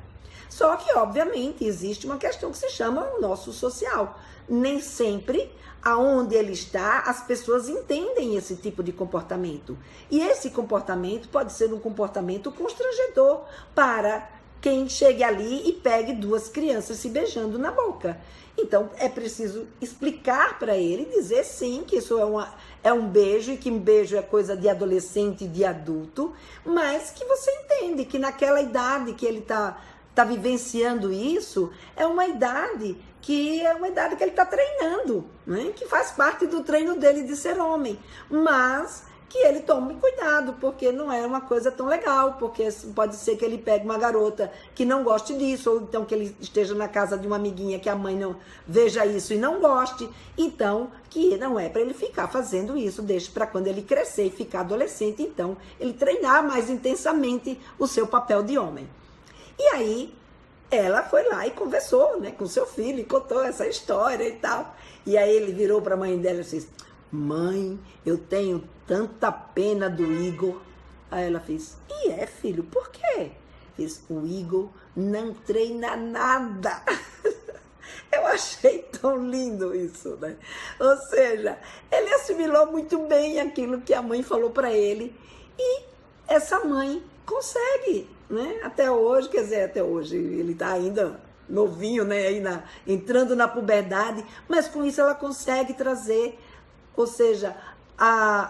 Só que, obviamente, existe uma questão que se chama o nosso social. Nem sempre, aonde ele está, as pessoas entendem esse tipo de comportamento. E esse comportamento pode ser um comportamento constrangedor para quem chegue ali e pegue duas crianças se beijando na boca. Então, é preciso explicar para ele, dizer sim, que isso é um beijo, e que um beijo é coisa de adolescente e de adulto, mas que você entende que naquela idade que ele está vivenciando isso, é uma idade que ele está treinando, né? Que faz parte do treino dele de ser homem, mas que ele tome cuidado, porque não é uma coisa tão legal, porque pode ser que ele pegue uma garota que não goste disso, ou então que ele esteja na casa de uma amiguinha que a mãe não veja isso e não goste, então que não é para ele ficar fazendo isso, deixe para quando ele crescer e ficar adolescente, então ele treinar mais intensamente o seu papel de homem. E aí, ela foi lá e conversou, né, com seu filho e contou essa história e tal. E aí ele virou para a mãe dela e disse: mãe, eu tenho tanta pena do Igor. Aí ela fez: e é, filho, por quê? Fiz: o Igor não treina nada. Eu achei tão lindo isso, né? Ou seja, ele assimilou muito bem aquilo que a mãe falou para ele. E essa mãe consegue, né? Até hoje, quer dizer, até hoje ele está ainda novinho, né? Aí entrando na puberdade, mas com isso ela consegue trazer, ou seja,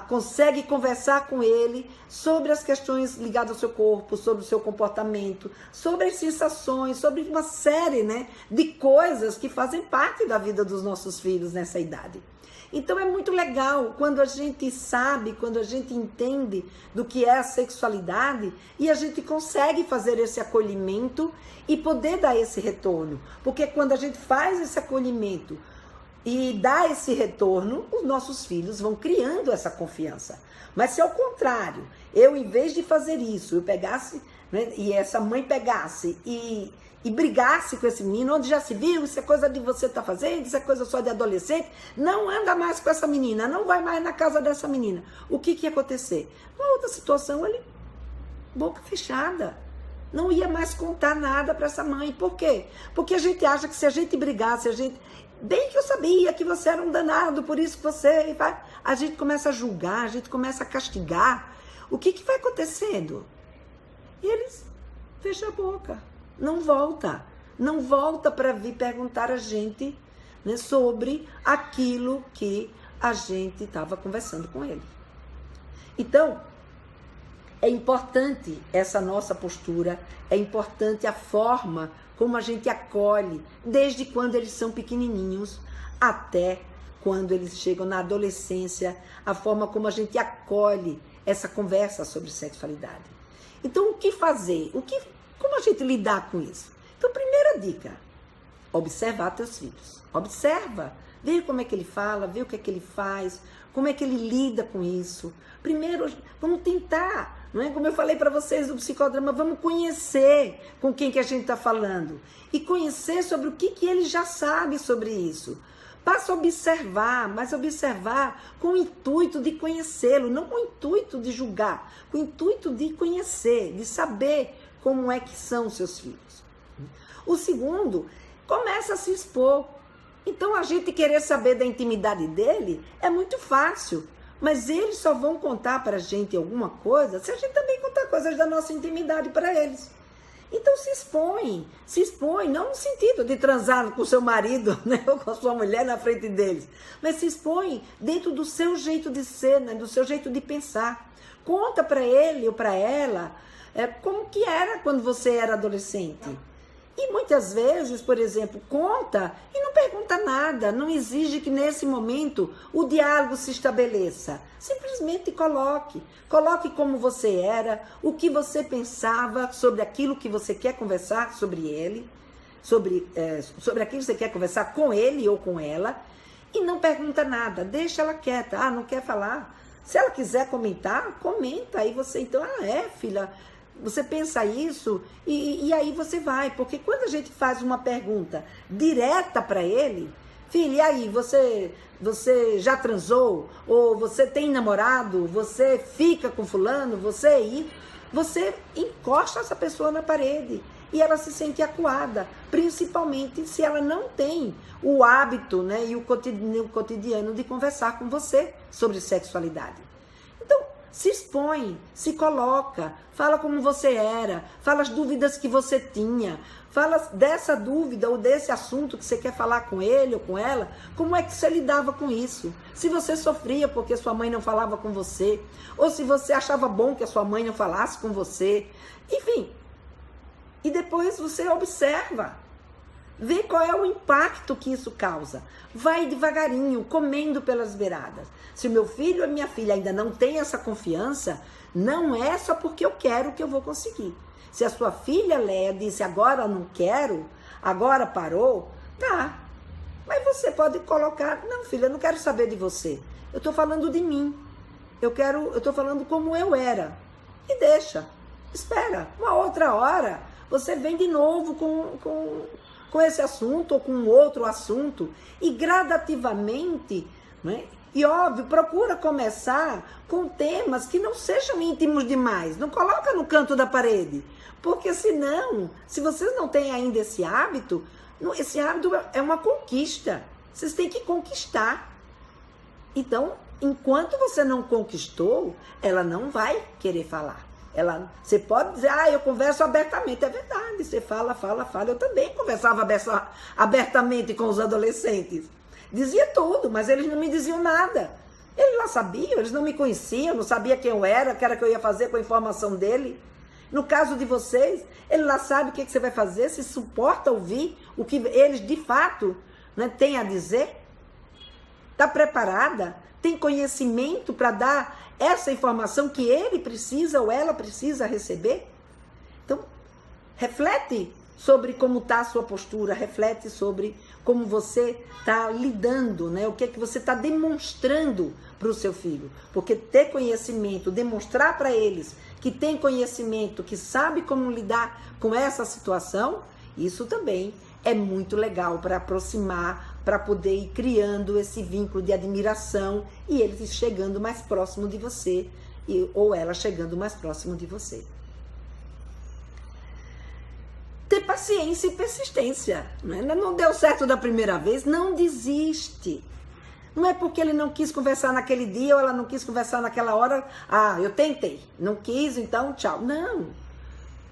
consegue conversar com ele sobre as questões ligadas ao seu corpo, sobre o seu comportamento, sobre as sensações, sobre uma série, né, de coisas que fazem parte da vida dos nossos filhos nessa idade. Então é muito legal quando a gente sabe, quando a gente entende do que é a sexualidade e a gente consegue fazer esse acolhimento e poder dar esse retorno. Porque quando a gente faz esse acolhimento e dá esse retorno, os nossos filhos vão criando essa confiança. Mas se ao contrário, eu em vez de fazer isso, eu pegasse, né, e essa mãe pegasse e brigasse com esse menino, onde já se viu, isso é coisa de você estar fazendo, isso é coisa só de adolescente, não anda mais com essa menina, não vai mais na casa dessa menina. O que ia acontecer? Uma outra situação, ele, boca fechada, não ia mais contar nada para essa mãe. Por quê? Porque a gente acha que se a gente brigasse, bem que eu sabia que você era um danado, por isso que você vai... A gente começa a julgar, a gente começa a castigar. O que vai acontecendo? E eles fecham a boca. Não volta para vir perguntar a gente, né, sobre aquilo que a gente estava conversando com ele. Então, é importante essa nossa postura, é importante a forma como a gente acolhe, desde quando eles são pequenininhos até quando eles chegam na adolescência, a forma como a gente acolhe essa conversa sobre sexualidade. Então, o que fazer? Como a gente lidar com isso? Então, primeira dica, observar teus filhos. Observa, vê como é que ele fala, vê o que é que ele faz, como é que ele lida com isso. Primeiro, vamos tentar, não é? Como eu falei para vocês do psicodrama, vamos conhecer com quem que a gente está falando. E conhecer sobre o que ele já sabe sobre isso. Passa a observar, mas observar com o intuito de conhecê-lo, não com o intuito de julgar, com o intuito de conhecer, de saber como é que são os seus filhos. O segundo, começa a se expor. Então, a gente querer saber da intimidade dele é muito fácil, mas eles só vão contar para a gente alguma coisa se a gente também contar coisas da nossa intimidade para eles. Então, se expõe, não no sentido de transar com seu marido, né, ou com a sua mulher na frente deles, mas se expõe dentro do seu jeito de ser, né, do seu jeito de pensar. Conta para ele ou para ela como que era quando você era adolescente. E muitas vezes, por exemplo, conta e não pergunta nada, não exige que nesse momento o diálogo se estabeleça. Simplesmente coloque como você era, o que você pensava sobre aquilo que você quer conversar sobre ele, sobre aquilo que você quer conversar com ele ou com ela, e não pergunta nada, deixa ela quieta. Não quer falar? Se ela quiser comentar, comenta. Aí você, então, filha, você pensa isso e aí você vai. Porque quando a gente faz uma pergunta direta para ele, Filho, e aí, você já transou? Ou você tem namorado? Você fica com fulano? Você encosta essa pessoa na parede e ela se sente acuada, principalmente se ela não tem o hábito, né, e o cotidiano de conversar com você sobre sexualidade. Então, se expõe, se coloca, fala como você era, fala as dúvidas que você tinha, fala dessa dúvida ou desse assunto que você quer falar com ele ou com ela, como é que você lidava com isso? Se você sofria porque sua mãe não falava com você, ou se você achava bom que a sua mãe não falasse com você, enfim. E depois você observa, vê qual é o impacto que isso causa. Vai devagarinho, comendo pelas beiradas. Se o meu filho ou a minha filha ainda não tem essa confiança, não é só porque eu quero que eu vou conseguir. Se a sua filha Léa disse, agora não quero, agora parou, tá. Mas você pode colocar, não filha, eu não quero saber de você. Eu estou falando de mim. Eu estou falando como eu era. E deixa, espera, uma outra hora, você vem de novo com esse assunto ou com outro assunto. E gradativamente, né? E óbvio, procura começar com temas que não sejam íntimos demais. Não coloca no canto da parede. Porque senão, se vocês não têm ainda esse hábito é uma conquista. Vocês têm que conquistar. Então, enquanto você não conquistou, ela não vai querer falar. Você pode dizer, eu converso abertamente. É verdade, você fala. Eu também conversava abertamente com os adolescentes. Dizia tudo, mas eles não me diziam nada. Eles lá sabiam, eles não me conheciam, não sabia quem eu era, o que era que eu ia fazer com a informação dele. No caso de vocês, ele lá sabe o que você vai fazer, se suporta ouvir o que eles de fato, né, têm a dizer. Está preparada? Tem conhecimento para dar essa informação que ele precisa ou ela precisa receber? Então, reflete sobre como está a sua postura, reflete sobre como você está lidando, né? O que é que você está demonstrando para o seu filho. Porque ter conhecimento, demonstrar para eles que tem conhecimento, que sabe como lidar com essa situação, isso também é muito legal para aproximar, para poder ir criando esse vínculo de admiração e eles chegando mais próximo de você, ou ela chegando mais próximo de você. Ter paciência e persistência. Né? Não deu certo da primeira vez, não desiste. Não é porque ele não quis conversar naquele dia ou ela não quis conversar naquela hora. Eu tentei, não quis, então tchau. Não,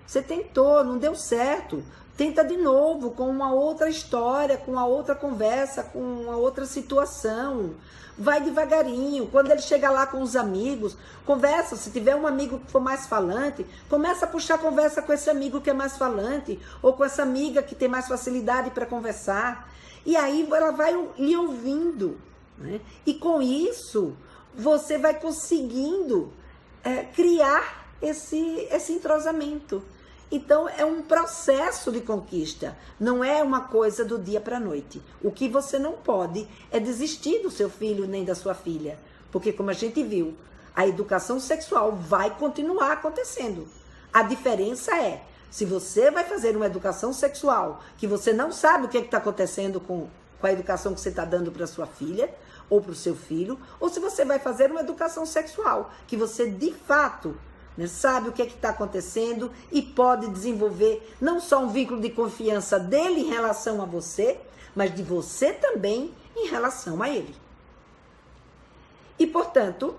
você tentou, não deu certo. Tenta de novo, com uma outra história, com uma outra conversa, com uma outra situação. Vai devagarinho. Quando ele chega lá com os amigos, conversa. Se tiver um amigo que for mais falante, começa a puxar conversa com esse amigo que é mais falante, ou com essa amiga que tem mais facilidade para conversar. E aí ela vai lhe ouvindo. Né? E com isso, você vai conseguindo criar esse entrosamento. Então, é um processo de conquista, não é uma coisa do dia para a noite. O que você não pode é desistir do seu filho nem da sua filha, porque como a gente viu, a educação sexual vai continuar acontecendo. A diferença é, se você vai fazer uma educação sexual, que você não sabe o que está acontecendo com a educação que você está dando para sua filha, ou para o seu filho, ou se você vai fazer uma educação sexual, que você de fato sabe o que está acontecendo e pode desenvolver não só um vínculo de confiança dele em relação a você, mas de você também em relação a ele. E, portanto,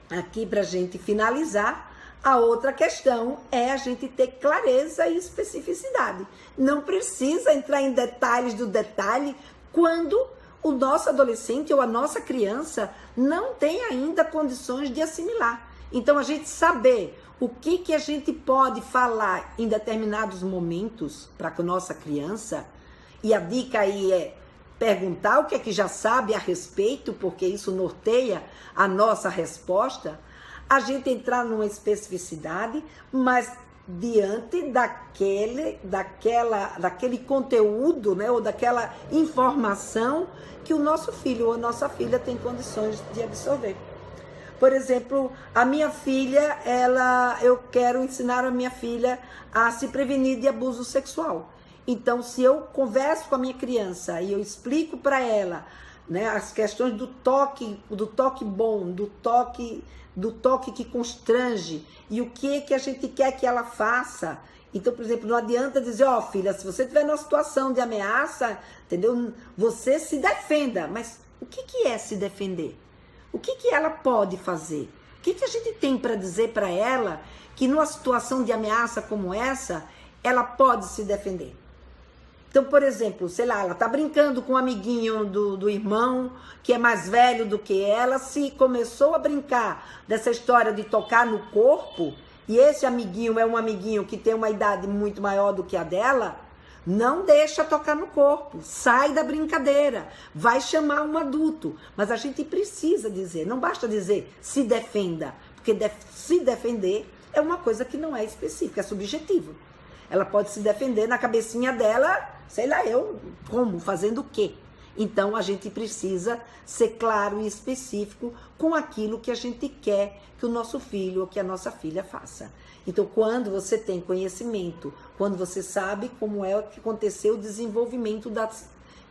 aqui para a gente finalizar, a outra questão é a gente ter clareza e especificidade. Não precisa entrar em detalhes do detalhe quando o nosso adolescente ou a nossa criança não tem ainda condições de assimilar. Então, a gente saber o que a gente pode falar em determinados momentos para com a nossa criança, e a dica aí é perguntar o que é que já sabe a respeito, porque isso norteia a nossa resposta, a gente entrar numa especificidade, mas diante daquele conteúdo, né, ou daquela informação que o nosso filho ou a nossa filha tem condições de absorver. Por exemplo, a minha filha, eu quero ensinar a minha filha a se prevenir de abuso sexual. Então, se eu converso com a minha criança e eu explico para ela, né, as questões do toque bom, do toque que constrange e o que a gente quer que ela faça. Então, por exemplo, não adianta dizer, ó, filha, se você estiver numa situação de ameaça, entendeu? Você se defenda. Mas o que é se defender? O que ela pode fazer? O que a gente tem para dizer para ela que numa situação de ameaça como essa, ela pode se defender? Então, por exemplo, sei lá, ela tá brincando com um amiguinho do irmão, que é mais velho do que ela, se começou a brincar dessa história de tocar no corpo, e esse amiguinho é um amiguinho que tem uma idade muito maior do que a dela, não deixa tocar no corpo, sai da brincadeira, vai chamar um adulto. Mas a gente precisa dizer, não basta dizer se defenda, porque se defender é uma coisa que não é específica, é subjetivo. Ela pode se defender na cabecinha dela, sei lá eu, como, fazendo o quê? Então, a gente precisa ser claro e específico com aquilo que a gente quer que o nosso filho ou que a nossa filha faça. Então, quando você tem conhecimento, quando você sabe como é que aconteceu o desenvolvimento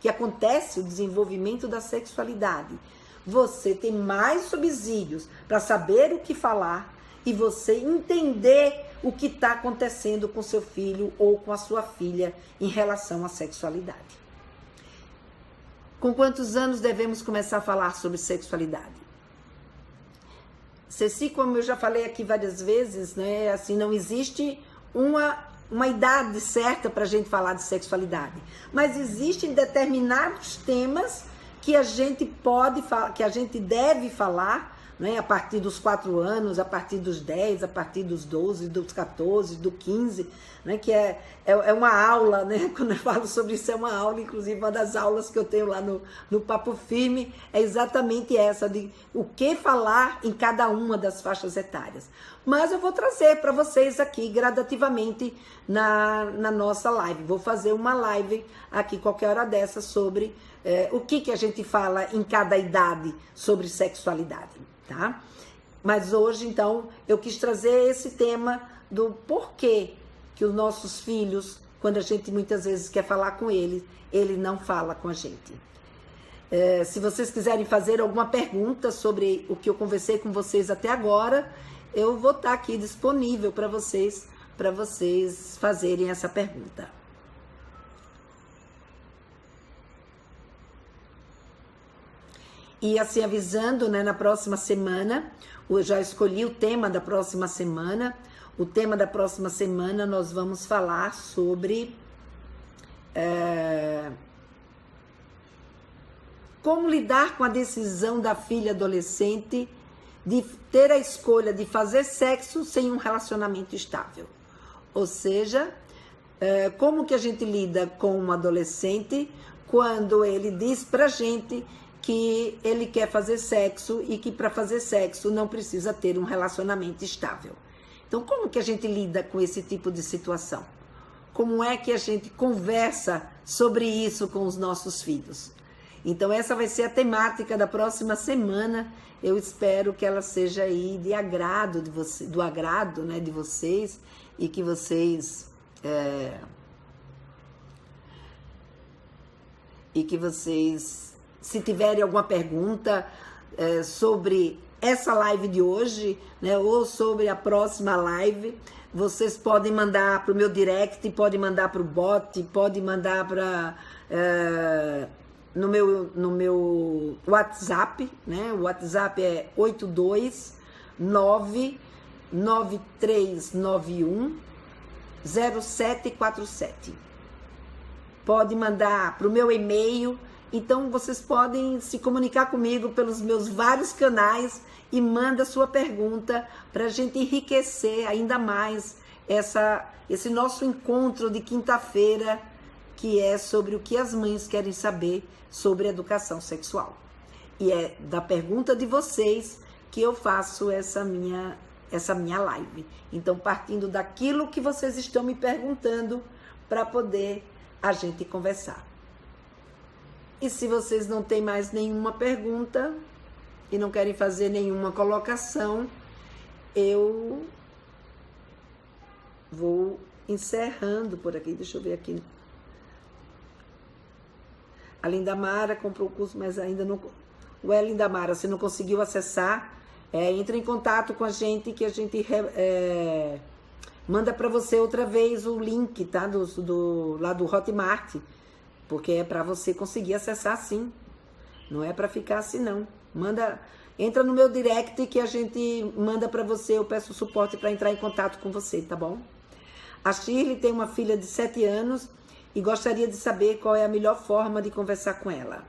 que acontece o desenvolvimento da sexualidade, você tem mais subsídios para saber o que falar e você entender o que está acontecendo com seu filho ou com a sua filha em relação à sexualidade. Com quantos anos devemos começar a falar sobre sexualidade? Ceci, como eu já falei aqui várias vezes, né, assim, não existe uma idade certa para a gente falar de sexualidade, mas existem determinados temas que a gente pode falar, que a gente deve falar, né, a partir dos 4 anos, a partir dos 10, a partir dos 12, dos 14, do 15, né, que é uma aula, né, quando eu falo sobre isso é uma aula, inclusive uma das aulas que eu tenho lá no Papo Firme é exatamente essa, de o que falar em cada uma das faixas etárias. Mas eu vou trazer para vocês aqui gradativamente na nossa live, vou fazer uma live aqui qualquer hora dessa sobre o que a gente fala em cada idade sobre sexualidade. Tá? Mas hoje, então, eu quis trazer esse tema do porquê que os nossos filhos, quando a gente muitas vezes quer falar com eles, ele não fala com a gente. Se vocês quiserem fazer alguma pergunta sobre o que eu conversei com vocês até agora, eu vou estar aqui disponível para vocês fazerem essa pergunta. E assim, avisando, né, na próxima semana, eu já escolhi o tema da próxima semana. O tema da próxima semana nós vamos falar sobre como lidar com a decisão da filha adolescente de ter a escolha de fazer sexo sem um relacionamento estável. Ou seja, como que a gente lida com um adolescente quando ele diz pra gente que ele quer fazer sexo e que para fazer sexo não precisa ter um relacionamento estável. Então, como que a gente lida com esse tipo de situação? Como é que a gente conversa sobre isso com os nossos filhos? Então, essa vai ser a temática da próxima semana. Eu espero que ela seja aí de agrado de você, do agrado, né, de vocês, e que vocês se tiverem alguma pergunta sobre essa live de hoje, né, ou sobre a próxima live, vocês podem mandar para o meu direct, podem mandar para o bot, podem mandar para no meu WhatsApp, né? O WhatsApp é 82993910747. Pode mandar para o meu e-mail. Então, vocês podem se comunicar comigo pelos meus vários canais e manda sua pergunta para a gente enriquecer ainda mais esse nosso encontro de quinta-feira, que é sobre o que as mães querem saber sobre educação sexual. E é da pergunta de vocês que eu faço essa minha live. Então, partindo daquilo que vocês estão me perguntando para poder a gente conversar. E se vocês não têm mais nenhuma pergunta e não querem fazer nenhuma colocação, eu vou encerrando por aqui. Deixa eu ver aqui A Lindamara comprou o curso, mas ainda não... Ué, Lindamara, você não conseguiu acessar? Entra em contato com a gente, que a gente manda para você outra vez o link, tá? Lá do Hotmart. Porque é para você conseguir acessar sim. Não é para ficar assim, não. Entra no meu direct que a gente manda para você, eu peço suporte para entrar em contato com você, tá bom? A Shirley tem uma filha de 7 anos e gostaria de saber qual é a melhor forma de conversar com ela.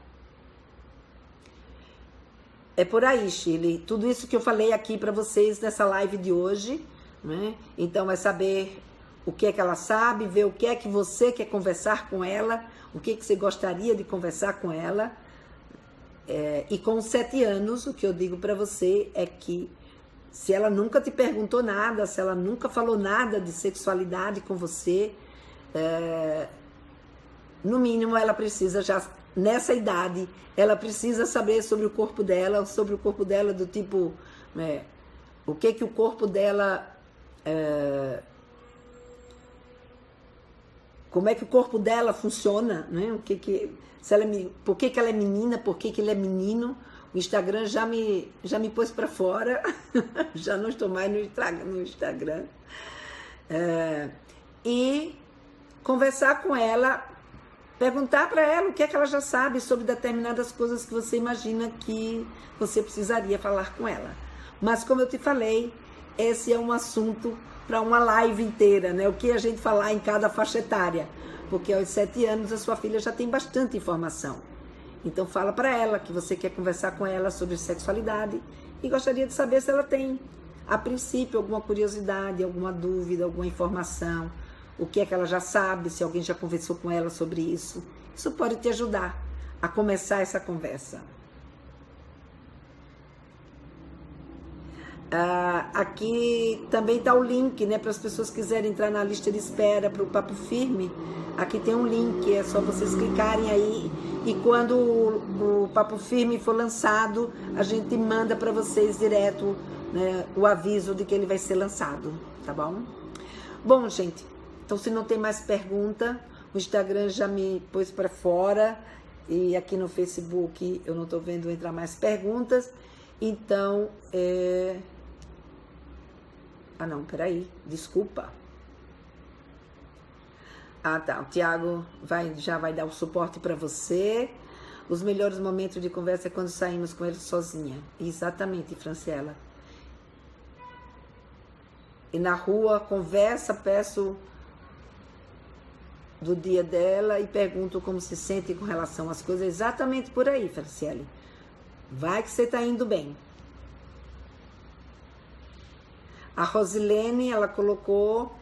É por aí, Shirley. Tudo isso que eu falei aqui para vocês nessa live de hoje, né? Então é saber o que é que ela sabe, ver o que é que você quer conversar com ela, o que é que você gostaria de conversar com ela. E com 7 anos, o que eu digo para você é que se ela nunca te perguntou nada, se ela nunca falou nada de sexualidade com você, no mínimo ela precisa já, nessa idade, ela precisa saber sobre o corpo dela do tipo, o que o corpo dela, como é que o corpo dela funciona, né? Por que ela é menina, por que ele é menino. O Instagram já me pôs para fora, já não estou mais no Instagram. E conversar com ela, perguntar para ela o que é que ela já sabe sobre determinadas coisas que você imagina que você precisaria falar com ela. Mas como eu te falei, esse é um assunto para uma live inteira, né? O que a gente falar em cada faixa etária. Porque aos 7 anos a sua filha já tem bastante informação. Então fala para ela que você quer conversar com ela sobre sexualidade e gostaria de saber se ela tem, a princípio, alguma curiosidade, alguma dúvida, alguma informação, o que é que ela já sabe, se alguém já conversou com ela sobre isso. Isso pode te ajudar a começar essa conversa. Aqui também está o link, né, para as pessoas que quiserem entrar na lista de espera para o Papo Firme. Aqui tem um link, é só vocês clicarem aí e quando o Papo Firme for lançado, a gente manda para vocês direto, né, o aviso de que ele vai ser lançado, tá bom? Bom, gente, então se não tem mais pergunta, o Instagram já me pôs para fora e aqui no Facebook eu não estou vendo entrar mais perguntas, então Ah, não, peraí, desculpa. Ah, tá, o Tiago já vai dar o suporte para você. Os melhores momentos de conversa é quando saímos com ele sozinha. Exatamente, Franciela. E na rua, conversa, peço do dia dela e pergunto como se sente com relação às coisas. Exatamente por aí, Franciele. Vai que você tá indo bem. A Rosilene, ela colocou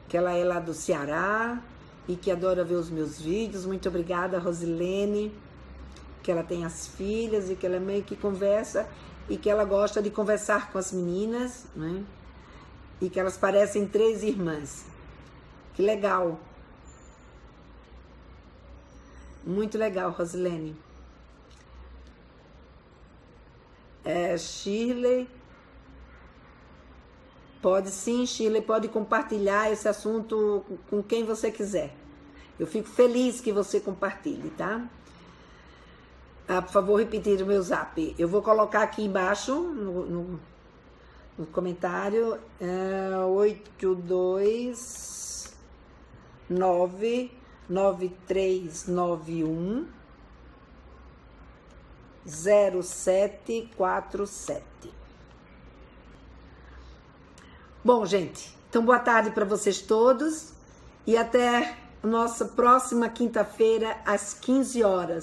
que ela é lá do Ceará e que adora ver os meus vídeos. Muito obrigada, Rosilene. Que ela tem as filhas e que ela meio que conversa e que ela gosta de conversar com as meninas, né? E que elas parecem 3 irmãs. Que legal. Muito legal, Rosilene. Shirley. Pode sim, Shirley, pode compartilhar esse assunto com quem você quiser. Eu fico feliz que você compartilhe, tá? Por favor, repetir o meu zap. Eu vou colocar aqui embaixo, no comentário, 8299391 0747. Bom, gente, então boa tarde para vocês todos e até a nossa próxima quinta-feira às 15 horas.